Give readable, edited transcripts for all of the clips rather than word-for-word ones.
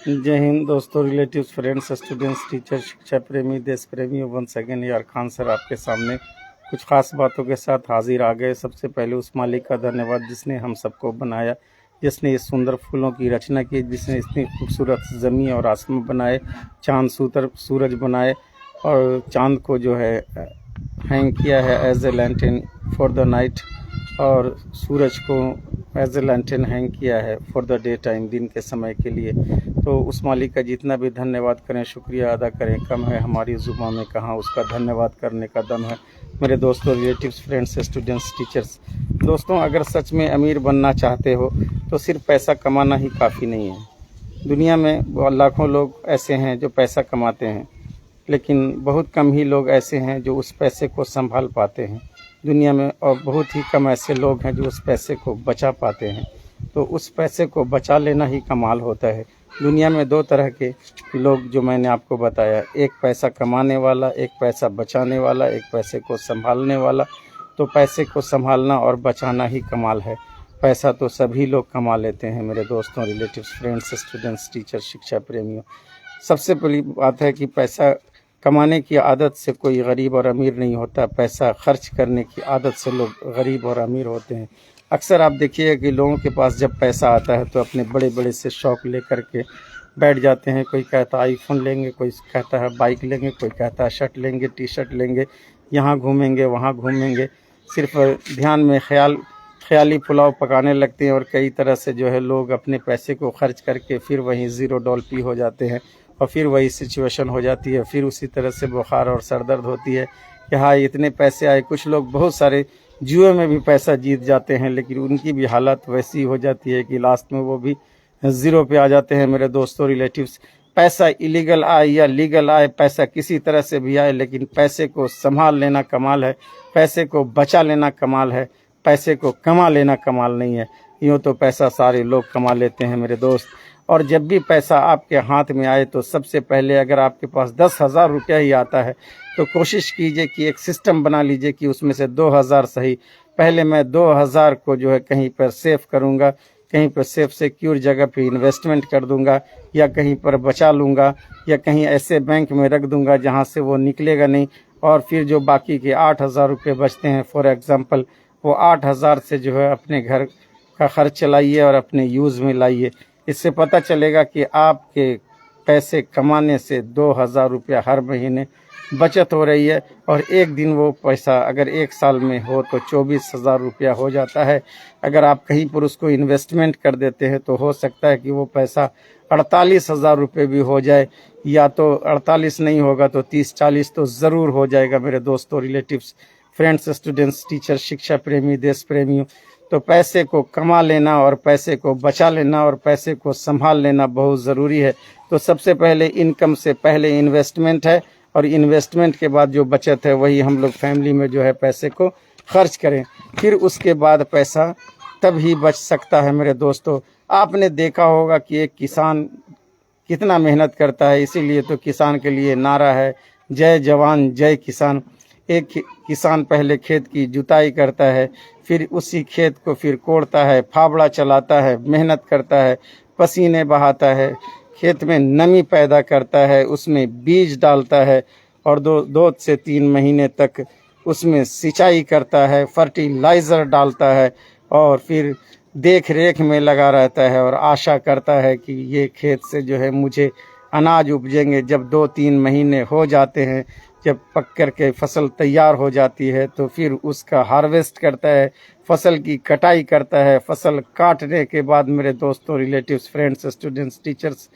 जय हिंद दोस्तों, relatives, friends, students, teacher, शिक्षा प्रेमी, देश प्रेमी। वंस अगेन यार खान सर आपके सामने कुछ खास बातों के साथ हाजिर आ गए। सबसे पहले उस मालिक का धन्यवाद जिसने हम सबको बनाया, जिसने इस सुंदर फूलों की रचना की, जिसने इतनी खूबसूरत ज़मीन और आसमान बनाए, चांद सूरज बनाए और चांद को जो है हैंग किया है as a lantern for the night, और सूरज को एज ए लैंटर्न हैंग किया है फॉर द डे टाइम, दिन के समय के लिए। तो उस मालिक का जितना भी धन्यवाद करें, शुक्रिया अदा करें, कम है। हमारी ज़ुबान में कहाँ उसका धन्यवाद करने का दम है। मेरे दोस्तों, रिलेटिव्स, फ्रेंड्स, स्टूडेंट्स, टीचर्स, दोस्तों, अगर सच में अमीर बनना चाहते हो तो सिर्फ पैसा कमाना ही काफ़ी नहीं है। दुनिया में लाखों लोग ऐसे हैं जो पैसा कमाते हैं, लेकिन बहुत कम ही लोग ऐसे हैं जो उस पैसे को संभाल पाते हैं दुनिया में, और बहुत ही कम ऐसे लोग हैं जो उस पैसे को बचा पाते हैं। तो उस पैसे को बचा लेना ही कमाल होता है। दुनिया में दो तरह के लोग जो मैंने आपको बताया, एक पैसा कमाने वाला, एक पैसा बचाने वाला, एक पैसे को संभालने वाला। तो पैसे को संभालना और बचाना ही कमाल है। पैसा तो सभी लोग कमा लेते हैं मेरे दोस्तों, रिलेटिव्स, फ्रेंड्स, स्टूडेंट्स, टीचर, शिक्षा प्रेमियों। सबसे पहली बात है कि पैसा कमाने की आदत से कोई गरीब और अमीर नहीं होता। पैसा खर्च करने की आदत से लोग गरीब और अमीर होते हैं। अक्सर आप देखिएगा कि लोगों के पास जब पैसा आता है तो अपने बड़े बड़े से शौक़ लेकर के बैठ जाते हैं। कोई कहता है आईफोन लेंगे, कोई कहता है बाइक लेंगे, कोई कहता है शर्ट लेंगे, टी शर्ट लेंगे, यहाँ घूमेंगे, वहाँ घूमेंगे। सिर्फ ध्यान में ख्याली पुलाव पकाने लगते हैं, और कई तरह से जो है लोग अपने पैसे को खर्च करके फिर वहीं ज़ीरो डॉल हो जाते हैं, और फिर वही सिचुएशन हो जाती है। फिर उसी तरह से बुखार और सर दर्द होती है कि हाँ इतने पैसे आए। कुछ लोग बहुत सारे जुए में भी पैसा जीत जाते हैं, लेकिन उनकी भी हालत वैसी हो जाती है कि लास्ट में वो भी ज़ीरो पे आ जाते हैं। मेरे दोस्तों, रिलेटिव्स, पैसा इलीगल आए या लीगल आए, पैसा किसी तरह से भी आए, लेकिन पैसे को संभाल लेना कमाल है, पैसे को बचा लेना कमाल है, पैसे को कमा लेना कमाल नहीं है। यूँ तो पैसा सारे लोग कमा लेते हैं मेरे दोस्त। और जब भी पैसा आपके हाथ में आए तो सबसे पहले, अगर आपके पास 10,000 रुपया ही आता है तो कोशिश कीजिए कि एक सिस्टम बना लीजिए कि उसमें से 2,000 सही, पहले मैं 2,000 को जो है कहीं पर सेव करूंगा, कहीं पर सेफ सिक्योर जगह पे इन्वेस्टमेंट कर दूंगा, या कहीं पर बचा लूँगा, या कहीं ऐसे बैंक में रख दूंगा जहाँ से वो निकलेगा नहीं। और फिर जो बाकी के 8,000 रुपये बचते हैं, फॉर एग्ज़ाम्पल, वो 8,000 से जो है अपने घर का खर्च चलाइए और अपने यूज़ में लाइए। इससे पता चलेगा कि आपके पैसे कमाने से 2,000 रुपया हर महीने बचत हो रही है, और एक दिन वो पैसा अगर एक साल में हो तो 24,000 रुपया हो जाता है। अगर आप कहीं पर उसको इन्वेस्टमेंट कर देते हैं तो हो सकता है कि वो पैसा 48,000 रुपये भी हो जाए, या तो 48 नहीं होगा तो 30-40 तो ज़रूर हो जाएगा मेरे दोस्तों, रिलेटिव्स, फ्रेंड्स, स्टूडेंट्स, टीचर, शिक्षा प्रेमी, देश प्रेमियों। तो पैसे को कमा लेना और पैसे को बचा लेना और पैसे को संभाल लेना बहुत ज़रूरी है। तो सबसे पहले इनकम से पहले इन्वेस्टमेंट है, और इन्वेस्टमेंट के बाद जो बचत है वही हम लोग फैमिली में जो है पैसे को खर्च करें। फिर उसके बाद पैसा तब ही बच सकता है मेरे दोस्तों। आपने देखा होगा कि एक किसान कितना मेहनत करता है, इसीलिए तो किसान के लिए नारा है, जय जवान जय किसान। एक किसान पहले खेत की जुताई करता है, फिर उसी खेत को फिर कोड़ता है, फावड़ा चलाता है, मेहनत करता है, पसीने बहाता है, खेत में नमी पैदा करता है, उसमें बीज डालता है, और 2 से 3 महीने तक उसमें सिंचाई करता है, फर्टिलाइज़र डालता है, और फिर देख रेख में लगा रहता है, और आशा करता है कि ये खेत से जो है मुझे अनाज उपजेंगे। जब 2-3 महीने हो जाते हैं, जब पक कर के फसल तैयार हो जाती है, तो फिर उसका हार्वेस्ट करता है, फसल की कटाई करता है। फसल काटने के बाद मेरे दोस्तों, रिलेटिव्स, फ्रेंड्स, स्टूडेंट्स, टीचर्स,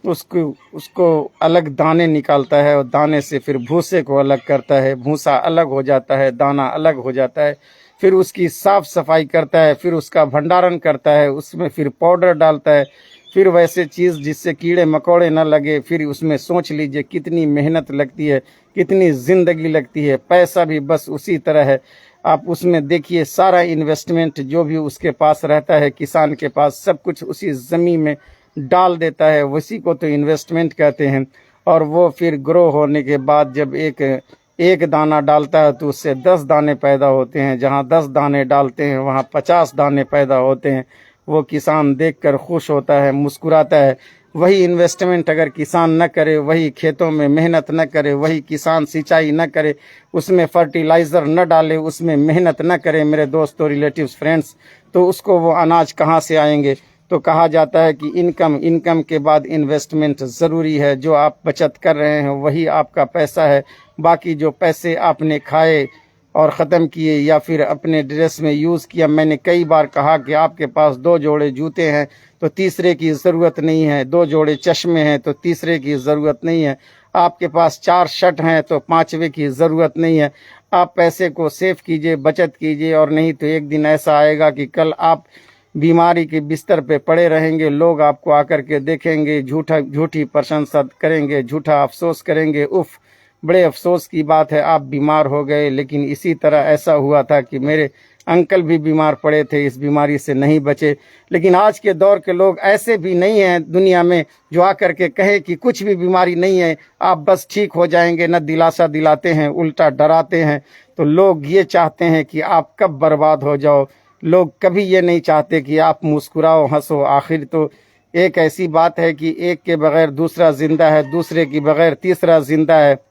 उसको अलग दाने निकालता है, और दाने से फिर भूसे को अलग करता है, भूसा अलग हो जाता है, दाना अलग हो जाता है। फिर उसकी साफ सफाई करता है, फिर उसका भंडारण करता है, उसमें फिर पाउडर डालता है, फिर वैसे चीज़ जिससे कीड़े मकोड़े न लगे। फिर उसमें सोच लीजिए कितनी मेहनत लगती है, कितनी ज़िंदगी लगती है। पैसा भी बस उसी तरह है। आप उसमें देखिए सारा इन्वेस्टमेंट जो भी उसके पास रहता है, किसान के पास, सब कुछ उसी ज़मीन में डाल देता है, उसी को तो इन्वेस्टमेंट कहते हैं। और वो फिर ग्रो होने के बाद जब एक दाना डालता है तो उससे 10 दाने पैदा होते हैं, जहाँ 10 दाने डालते हैं वहाँ 50 दाने पैदा होते हैं, वो किसान देखकर खुश होता है, मुस्कुराता है। वही इन्वेस्टमेंट अगर किसान न करे, वही खेतों में मेहनत न करे, वही किसान सिंचाई न करे, उसमें फर्टिलाइज़र न डाले, उसमें मेहनत न करे मेरे दोस्तों, रिलेटिव्स, फ्रेंड्स, तो उसको वो अनाज कहाँ से आएंगे। तो कहा जाता है कि इनकम के बाद इन्वेस्टमेंट ज़रूरी है। जो आप बचत कर रहे हैं वही आपका पैसा है। बाकी जो पैसे आपने खाए और ख़त्म किए या फिर अपने ड्रेस में यूज़ किया, मैंने कई बार कहा कि आपके पास 2 जोड़े जूते हैं तो तीसरे की ज़रूरत नहीं है, 2 जोड़े चश्मे हैं तो तीसरे की ज़रूरत नहीं है, आपके पास 4 शर्ट हैं तो 5वें की ज़रूरत नहीं है। आप पैसे को सेव कीजिए, बचत कीजिए, और नहीं तो एक दिन ऐसा आएगा कि कल आप बीमारी के बिस्तर पे पड़े रहेंगे, लोग आपको आकर के देखेंगे, झूठी प्रशंसा करेंगे, झूठा अफसोस करेंगे, उफ बड़े अफसोस की बात है आप बीमार हो गए। लेकिन इसी तरह ऐसा हुआ था कि मेरे अंकल भी बीमार पड़े थे, इस बीमारी से नहीं बचे। लेकिन आज के दौर के लोग ऐसे भी नहीं हैं दुनिया में जो आकर के कहे कि कुछ भी बीमारी नहीं है, आप बस ठीक हो जाएंगे। न दिलासा दिलाते हैं, उल्टा डराते हैं। तो लोग ये चाहते हैं कि आप कब बर्बाद हो जाओ। लोग कभी ये नहीं चाहते कि आप मुस्कुराओ, हंसो। आखिर तो एक ऐसी बात है कि एक के बगैर दूसरा जिंदा है, दूसरे के बगैर तीसरा जिंदा है।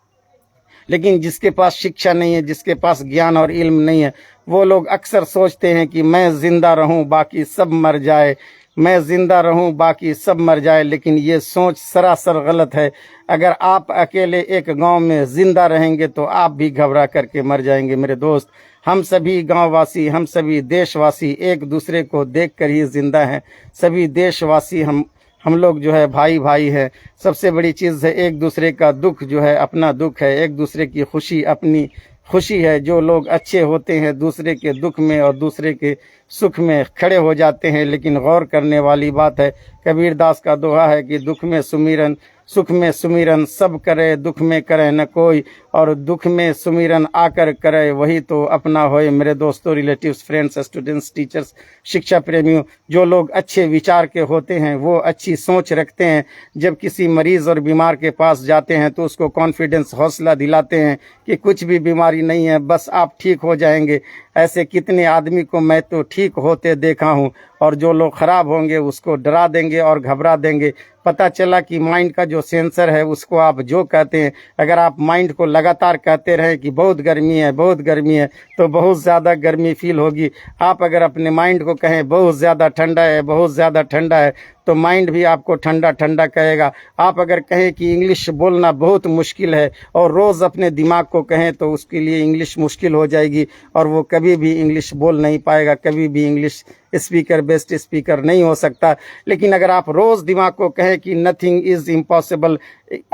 लेकिन जिसके पास शिक्षा नहीं है, जिसके पास ज्ञान और इल्म नहीं है, वो लोग अक्सर सोचते हैं कि मैं जिंदा रहूं बाकी सब मर जाए, मैं जिंदा रहूं बाकी सब मर जाए। लेकिन ये सोच सरासर गलत है। अगर आप अकेले एक गांव में जिंदा रहेंगे तो आप भी घबरा करके मर जाएंगे मेरे दोस्त। हम सभी गांववासी, हम सभी देशवासी एक दूसरे को देखकर ही जिंदा हैं। सभी देशवासी हम लोग जो है भाई भाई है। सबसे बड़ी चीज़ है एक दूसरे का दुख जो है अपना दुख है, एक दूसरे की खुशी अपनी खुशी है। जो लोग अच्छे होते हैं दूसरे के दुख में और दूसरे के सुख में खड़े हो जाते हैं। लेकिन गौर करने वाली बात है, कबीरदास का दोहा है कि दुख में सुमिरन, सुख में सुमिरन सब करे, दुख में करे न कोई, और दुख में सुमिरन आकर करे वही तो अपना होए। मेरे दोस्तों, रिलेटिव्स, फ्रेंड्स, स्टूडेंट्स, टीचर्स, शिक्षा प्रेमियों, जो लोग अच्छे विचार के होते हैं, वो अच्छी सोच रखते हैं, जब किसी मरीज़ और बीमार के पास जाते हैं तो उसको कॉन्फिडेंस, हौसला दिलाते हैं कि कुछ भी बीमारी नहीं है, बस आप ठीक हो जाएंगे। ऐसे कितने आदमी को मैं तो ठीक होते देखा हूँ, और जो लोग ख़राब होंगे उसको डरा देंगे और घबरा देंगे। पता चला कि माइंड का जो सेंसर है उसको आप जो कहते हैं, अगर आप माइंड को लगातार कहते रहें कि बहुत गर्मी है, बहुत गर्मी है, तो बहुत ज़्यादा गर्मी फील होगी। आप अगर अपने माइंड को कहें बहुत ज़्यादा ठंडा है, बहुत ज़्यादा ठंडा है, तो माइंड भी आपको ठंडा ठंडा कहेगा। आप अगर कहें कि इंग्लिश बोलना बहुत मुश्किल है और रोज़ अपने दिमाग को कहें तो उसके लिए इंग्लिश मुश्किल हो जाएगी और वो कभी भी इंग्लिश बोल नहीं पाएगा, कभी भी इंग्लिश स्पीकर, बेस्ट स्पीकर नहीं हो सकता। लेकिन अगर आप रोज़ दिमाग को कहें कि नथिंग इज़ इम्पॉसिबल,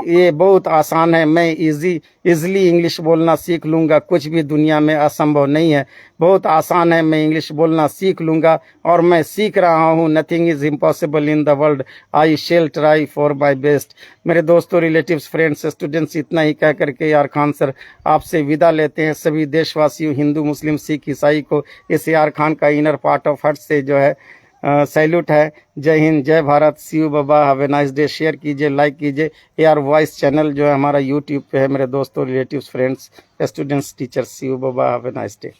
ये बहुत आसान है, मैं इज़ली इंग्लिश बोलना सीख लूँगा, कुछ भी दुनिया में असंभव नहीं है, बहुत आसान है, मैं इंग्लिश बोलना सीख लूँगा और मैं सीख रहा हूँ। Nothing is impossible in the world, I shall try for my best. मेरे दोस्तों, रिलेटिव्स, फ्रेंड्स, स्टूडेंट्स, इतना ही कह करके यार खान सर आपसे विदा लेते हैं। सभी देशवासियों, हिंदू, मुस्लिम, सिख, ईसाई को इस यार खान का इनर पार्ट ऑफ हार्ट से जो है सैल्यूट है। जय हिंद, जय भारत, सी यू बाबा, have a nice day. Share कीजिए, लाइक कीजिए। AR वॉइस चैनल जो है हमारा YouTube पे है मेरे दोस्तों, relatives, friends, students, teachers. See you बाबा, हैव ए नाइस डे।